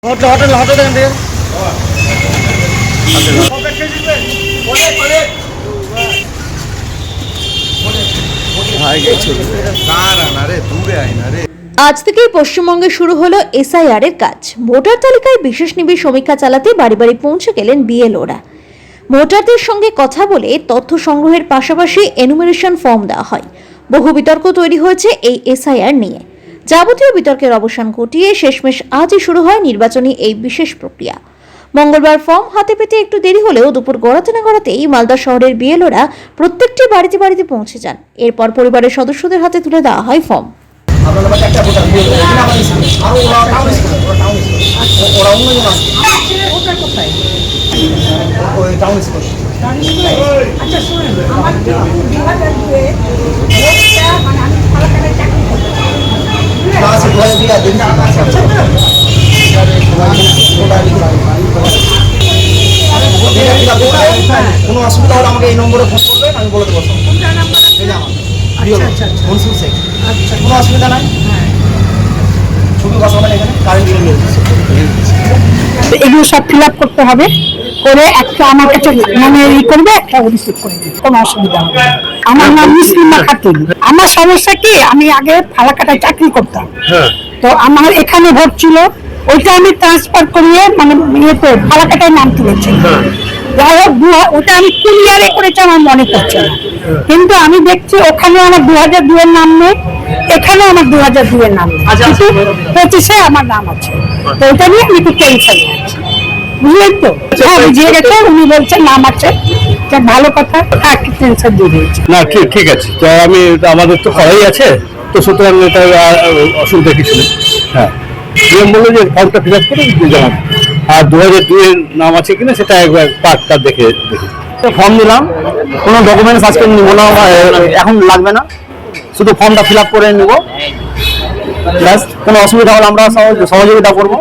Hotel hotel দেখেন থেকে আজ থেকেই পশ্চিমবঙ্গে শুরু হলো এসআইআর এর কাজ। ভোটার তালিকায় বিশেষ নিবিড় সমীক্ষা চালাতে বাড়ি বাড়ি পৌঁছে গেলেন বিএলওরা। ভোটারদের সঙ্গে কথা বলে তথ্য সংগ্রহের পাশাপাশি এনুমেরেশন ফর্ম দেওয়া হয়। বহু বিতর্ক তৈরি হয়েছে এই এসআইআর নিয়ে। যাবতীয় বিতর্কের অবসান ঘটিয়ে শেষমেশ আজই শুরু হয় নির্বাচনী এই বিশেষ প্রক্রিয়া। মঙ্গলবার ফর্ম হাতে পেতে একটু দেরি হলেও দুপুর গড়াতে না গড়াতেই মালদা শহরের বিএলওরা প্রত্যেকটি বাড়িতে বাড়িতে পৌঁছে যান। এরপর পরিবারের সদস্যদের হাতে তুলে দেওয়া হয় ফর্ম। কোনো অসুবিধা হলে আমাকে এই নম্বরে ফোন করবেন, আমি বলে দেবো। কোনো অসুবিধা নাই, ছবি বসাবেন এখানে, কারেন্ট এগুলো সব ফিল আপ করতে হবে, করে একটা আমার কাছে মানে ই করবে, একটা রিসিভ করে দিবে, কোনো অসুবিধা হবে না। আমার নাম মুসলিমা খাতুন। আমার সমস্যা কি, আমি আগে ফালাকাটায় চাকরি করতাম, তো আমার এখানে ভোট ছিল, ওইটা আমি ট্রান্সফার করিয়ে মানে ইয়েতে ফালাকাটায় নাম তুলেছি। যাই হোক ওটা আমি ক্লিয়ারে করেছি, আমার মনে পড়ছে না, কিন্তু আমি দেখছি ওখানে আমার 2002 এর নাম নেই, এখানে আমার 2002 এর নাম নেই, কিন্তু 25-এ আমার নাম আছে। তো ওটা নিয়ে আমি একটু টেনশনে আছি, বুঝলেন তো? হ্যাঁ, বুঝিয়ে গেছে, উনি বলছেন নাম আছে, ভালো কথা, একটু টেনশন দিয়ে দিয়েছে। না ঠিক আছে, তো আমি আমাদের তো করাই আছে, তো সুতরাং এটা অসুবিধা কিছু নেই। হ্যাঁ, নিয়ম বললো যে ফর্মটা ফিল আপ করে জানাবো, আর 2002 এর নাম আছে কিনা সেটা একবার পার্টটা দেখে ফর্ম দিলাম। কোনো ডকুমেন্টস আজকে নিবো না, এখন লাগবে না, শুধু ফর্মটা ফিল আপ করে নেবো, ব্যাস। কোনো অসুবিধা হলে আমরা সহযোগিতা করবো।